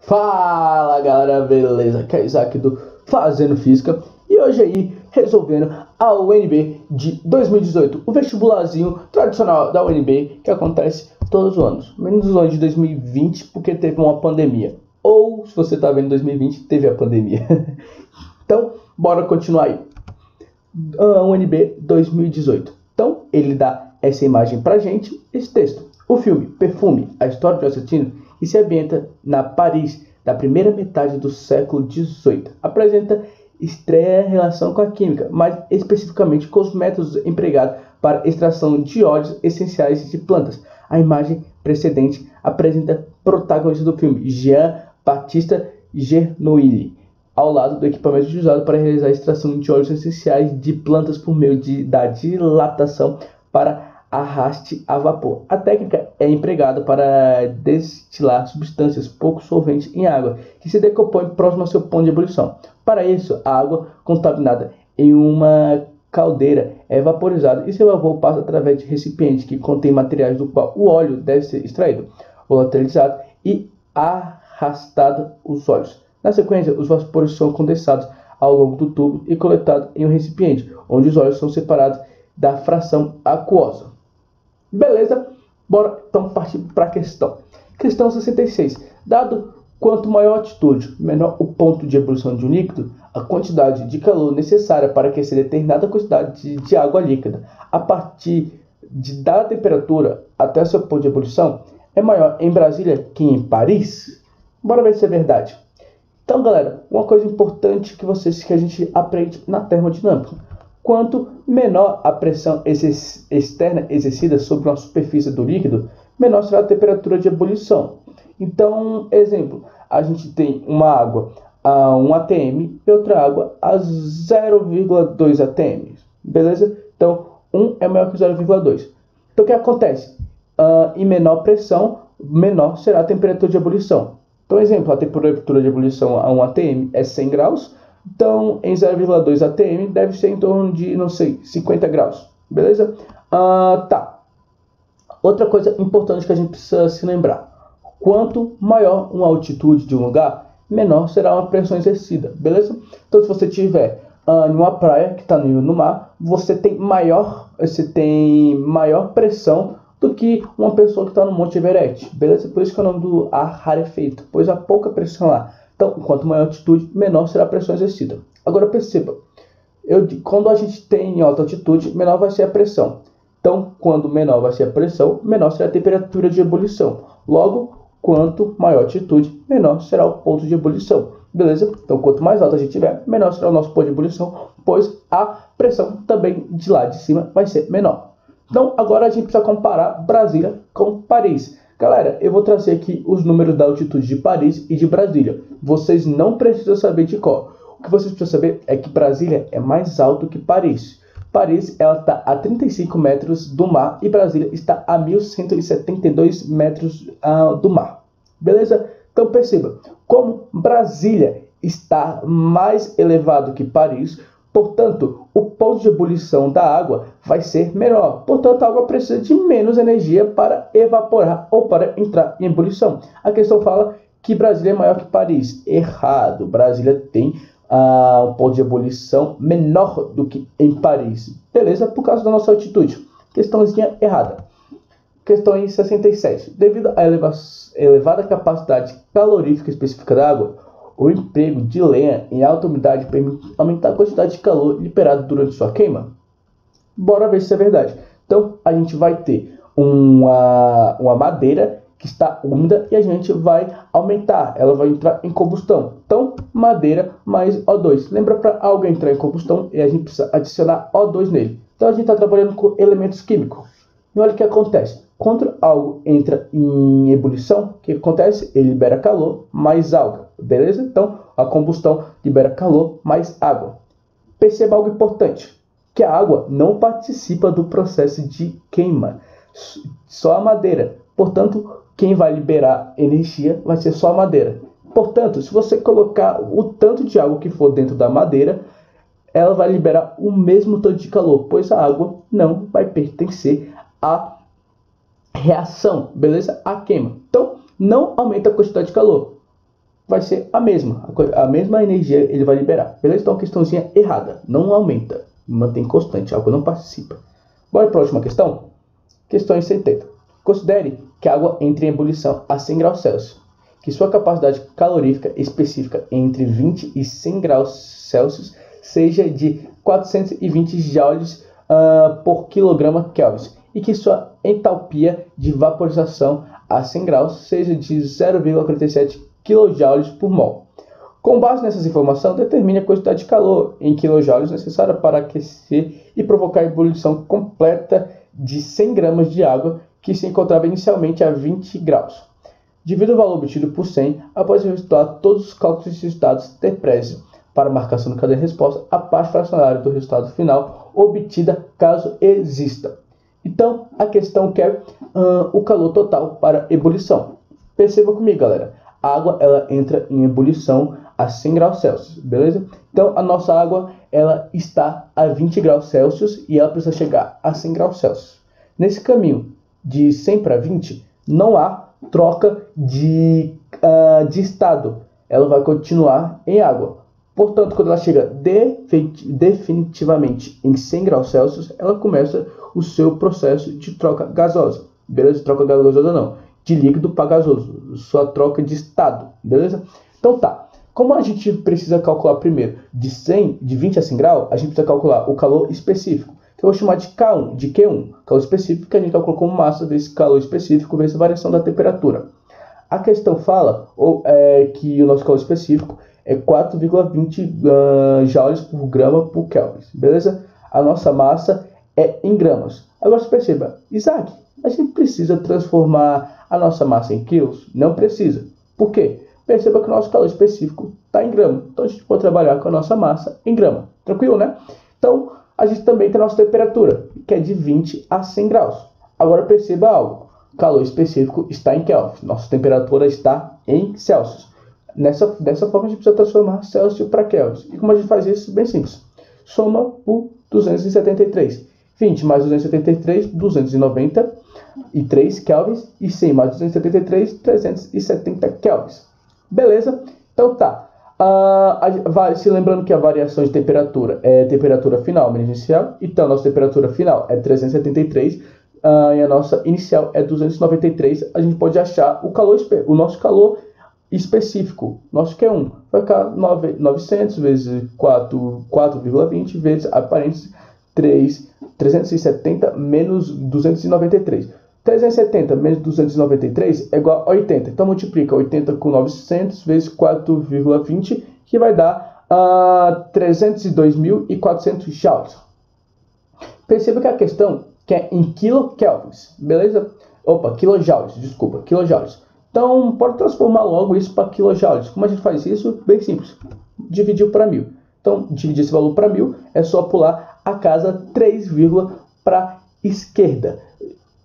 Fala galera, beleza? Aqui é Isaac do Fazendo Física e hoje aí resolvendo a UNB de 2018, o vestibularzinho tradicional da UNB que acontece todos os anos, menos o ano de 2020 porque teve uma pandemia, ou se você tá vendo 2020 teve a pandemia. Então bora continuar aí. A UNB 2018, então ele dá essa imagem pra gente, esse texto. O filme Perfume, a história de um assassino, e se ambienta na Paris da primeira metade do século XVIII. Apresenta estreia relação com a química, mais especificamente com os métodos empregados para extração de óleos essenciais de plantas. A imagem precedente apresenta protagonista do filme, Jean-Baptiste Gernouilly, ao lado do equipamento usado para realizar a extração de óleos essenciais de plantas por meio da dilatação para arraste a vapor. A técnica é empregada para destilar substâncias pouco solventes em água, que se decompõe próximo ao seu ponto de ebulição. Para isso, a água contaminada em uma caldeira é vaporizada e seu vapor passa através de recipientes que contém materiais do qual o óleo deve ser extraído, volatilizado e arrastado os óleos. Na sequência, os vapores são condensados ao longo do tubo e coletados em um recipiente, onde os óleos são separados da fração aquosa. Beleza? Bora então partir para a questão. Questão 66. Dado quanto maior a altitude, menor o ponto de ebulição de um líquido, a quantidade de calor necessária para aquecer determinada quantidade de água líquida a partir de dada temperatura até seu ponto de ebulição é maior em Brasília que em Paris? Bora ver se é verdade. Então, galera, uma coisa importante que a gente aprende na termodinâmica. Quanto menor a pressão externa exercida sobre uma superfície do líquido, menor será a temperatura de ebulição. Então, exemplo, a gente tem uma água a 1 atm e outra água a 0,2 atm. Beleza? Então, 1 é maior que 0,2. Então, o que acontece? Em menor pressão, menor será a temperatura de ebulição. Então, exemplo, a temperatura de ebulição a 1 atm é 100 graus. Então, em 0,2 atm deve ser em torno de, não sei, 50 graus. Beleza? Tá. Outra coisa importante que a gente precisa se lembrar. Quanto maior uma altitude de um lugar, menor será uma pressão exercida. Beleza? Então, se você tiver em uma praia que está no mar, você tem maior pressão do que uma pessoa que está no Monte Everest. Beleza? Por isso que é o nome do ar rarefeito, pois há pouca pressão lá. Então, quanto maior a altitude, menor será a pressão exercida. Agora perceba, quando a gente tem em alta altitude, menor vai ser a pressão. Então, quando menor vai ser a pressão, menor será a temperatura de ebulição. Logo, quanto maior a altitude, menor será o ponto de ebulição. Beleza? Então, quanto mais alto a gente tiver, menor será o nosso ponto de ebulição, pois a pressão também de lá de cima vai ser menor. Então, agora a gente precisa comparar Brasília com Paris. Galera, eu vou trazer aqui os números da altitude de Paris e de Brasília. Vocês não precisam saber de cor. O que vocês precisam saber é que Brasília é mais alto que Paris. Paris está a 35 metros do mar e Brasília está a 1.172 metros do mar. Beleza? Então perceba, como Brasília está mais elevado que Paris, portanto, o ponto de ebulição da água vai ser menor. Portanto, a água precisa de menos energia para evaporar ou para entrar em ebulição. A questão fala que Brasília é maior que Paris. Errado. Brasília tem um ponto de ebulição menor do que em Paris. Beleza? Por causa da nossa altitude. Questãozinha errada. Questão em 67. Devido à elevada capacidade calorífica específica da água, o emprego de lenha em alta umidade permite aumentar a quantidade de calor liberado durante sua queima? Bora ver se é verdade. Então, a gente vai ter uma madeira que está úmida e a gente vai aumentar. Ela vai entrar em combustão. Então, madeira mais O2. Lembra, para algo entrar em combustão, a gente precisa adicionar O2 nele. Então, a gente está trabalhando com elementos químicos. E olha o que acontece. Quando algo entra em ebulição, o que acontece? Ele libera calor mais água. Beleza? Então, a combustão libera calor mais água. Perceba algo importante, que a água não participa do processo de queima, só a madeira. Portanto, quem vai liberar energia vai ser só a madeira. Portanto, se você colocar o tanto de água que for dentro da madeira, ela vai liberar o mesmo tanto de calor, pois a água não vai pertencer à reação, beleza? A queima. Então, não aumenta a quantidade de calor. vai ser a mesma energia ele vai liberar. Beleza? Então, questãozinha errada. Não aumenta. Mantém constante. A água não participa. Bora para a última questão? Questão 70. Considere que a água entre em ebulição a 100 graus Celsius, que sua capacidade calorífica específica entre 20 e 100 graus Celsius seja de 420 joules por quilograma Kelvin, e que sua entalpia de vaporização a 100 graus seja de 0,47 kJ por mol. Com base nessas informações, determine a quantidade de calor em kJ necessária para aquecer e provocar a ebulição completa de 100 gramas de água que se encontrava inicialmente a 20 graus. Divida o valor obtido por 100 após efetuar todos os cálculos e resultados ter prézio para marcação de cada resposta a parte fracionária do resultado final obtida caso exista. Então, a questão quer o calor total para ebulição. Perceba comigo, galera. A água ela entra em ebulição a 100 graus Celsius, beleza? Então, a nossa água ela está a 20 graus Celsius e ela precisa chegar a 100 graus Celsius. Nesse caminho de 100 para 20, não há troca de estado. Ela vai continuar em água. Portanto, quando ela chega definitivamente em 100 graus Celsius, ela começa o seu processo de troca gasosa. Beleza? Troca gasosa não. De líquido para gasoso. Sua troca de estado. Beleza? Então tá. Como a gente precisa calcular primeiro de 20 a 100 graus, a gente precisa calcular o calor específico, que eu vou chamar de K1, de Q1. Calor específico que a gente calcula como massa vezes calor específico vezes a variação da temperatura. A questão fala que o nosso calor específico é 4,20 joules por grama por Kelvin. Beleza? A nossa massa é em gramas. Agora você perceba, Isaac, a gente precisa transformar a nossa massa em quilos? Não precisa. Por quê? Perceba que o nosso calor específico está em grama. Então a gente pode trabalhar com a nossa massa em grama. Tranquilo, né? Então a gente também tem a nossa temperatura, que é de 20 a 100 graus. Agora perceba algo. O calor específico está em Kelvin. Nossa temperatura está em Celsius. Dessa forma a gente precisa transformar Celsius para Kelvin. E como a gente faz isso? Bem simples. Soma por 273. 20 mais 273, 293 kelvins. E 100 mais 273, 370 kelvins. Beleza? Então tá. Se lembrando que a variação de temperatura é temperatura final menos inicial. Então a nossa temperatura final é 373 e a nossa inicial é 293. A gente pode achar o nosso calor específico. Nosso Q1 vai ficar 900 vezes 4,20 vezes a parênteses 370 menos 293. 370 menos 293 é igual a 80. Então multiplica 80 com 900 vezes 4,20, que vai dar 302.400 joules. Perceba que a questão que é em quilokelvins, beleza? Opa, kilojoules, desculpa, kilojoules. Então pode transformar logo isso para kilojoules. Como a gente faz isso? Bem simples. Dividiu para 1000. Então dividir esse valor para 1000 é só pular a casa 3, para a esquerda.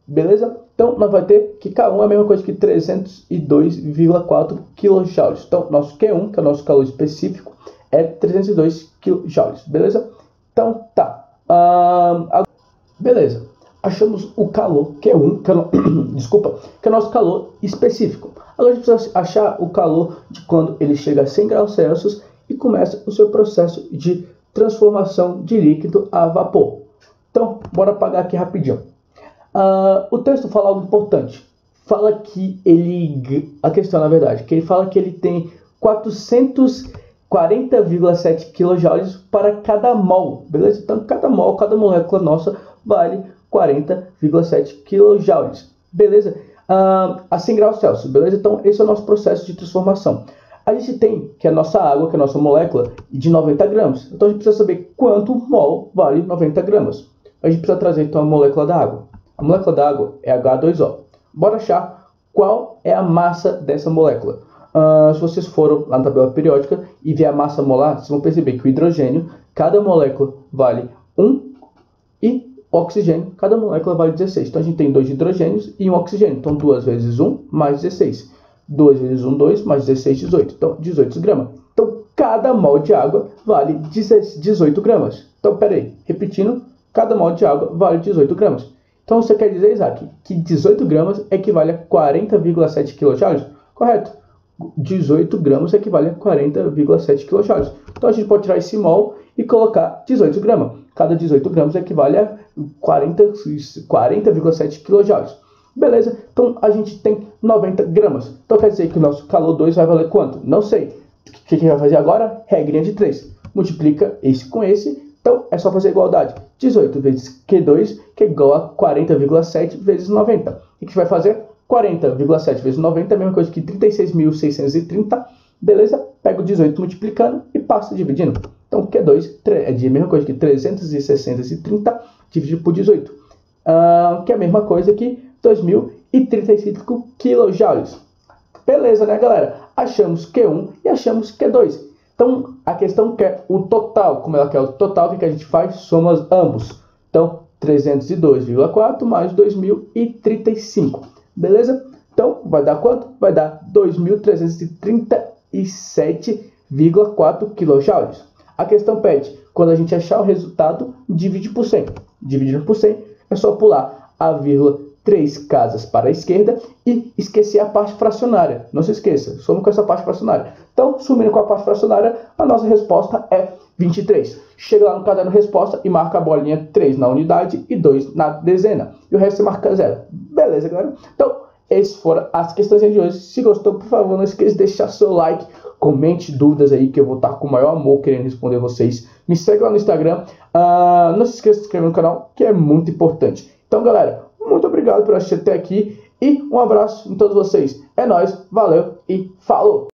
Beleza? Então, nós vamos ter que K1 é a mesma coisa que 302,4 kJ. Então, nosso Q1, que é o nosso calor específico, é 302 kJ. Beleza? Então, tá. Beleza. Achamos o calor Q1, que é o nosso calor específico. Agora, a gente precisa achar o calor de quando ele chega a 100 graus Celsius e começa o seu processo de transformação de líquido a vapor. Então, bora apagar aqui rapidinho. O texto fala algo importante. Fala que a questão na verdade, que ele fala que ele tem 440,7 kJ para cada mol, beleza? Então cada mol, cada molécula nossa vale 40,7 kJ, beleza? A 100 graus Celsius, beleza? Então esse é o nosso processo de transformação. A gente tem que a nossa água, que é a nossa molécula, de 90 gramas. Então a gente precisa saber quanto mol vale 90 gramas. A gente precisa trazer então a molécula da água. A molécula da água é H2O. Bora achar qual é a massa dessa molécula. Se vocês foram lá na tabela periódica e ver a massa molar, vocês vão perceber que o hidrogênio, cada molécula vale 1 e o oxigênio, cada molécula vale 16. Então a gente tem 2 hidrogênios e 1 oxigênio. Então 2 vezes 1 mais 16. 2 vezes 1, 2 mais 16, 18. Então 18 gramas. Então cada mol de água vale 18 gramas. Então peraí, repetindo, cada mol de água vale 18 gramas. Então você quer dizer, Isaac, que 18 gramas equivale a 40,7 kJ? Correto. 18 gramas equivale a 40,7 kJ. Então a gente pode tirar esse mol e colocar 18 gramas. Cada 18 gramas equivale a 40,7 kJ. Beleza? Então a gente tem 90 gramas. Então quer dizer que o nosso calor 2 vai valer quanto? Não sei. O que a gente vai fazer agora? Regrinha de 3. Multiplica esse com esse. Então é só fazer igualdade. 18 vezes Q2, que é igual a 40,7 vezes 90. O que a gente vai fazer? 40,7 vezes 90 é a mesma coisa que 36.630. Beleza? Pega o 18 multiplicando e passa dividindo. Então Q2 é a mesma coisa que 330 dividido por 18. Que é a mesma coisa que 2.035 kJ. Beleza, né, galera? Achamos Q1 e achamos Q2. Então, a questão quer o total. Como ela quer o total, o que a gente faz? Soma ambos. Então, 302,4 mais 2.035. Beleza? Então, vai dar quanto? Vai dar 2.337,4 kJ. A questão pede, quando a gente achar o resultado, divide por 100. Dividindo por 100, é só pular a vírgula 3 casas para a esquerda e esquecer a parte fracionária. Não se esqueça, somos com essa parte fracionária. Então, sumindo com a parte fracionária, a nossa resposta é 23. Chega lá no caderno resposta e marca a bolinha 3 na unidade e 2 na dezena. E o resto você marca 0. Beleza, galera? Então, essas foram as questões de hoje. Se gostou, por favor, não esqueça de deixar seu like. Comente dúvidas aí que eu vou estar com o maior amor querendo responder vocês. Me segue lá no Instagram. Não se esqueça de se inscrever no canal, que é muito importante. Então, galera, muito obrigado por assistir até aqui. E um abraço em todos vocês. É nóis, valeu e falou!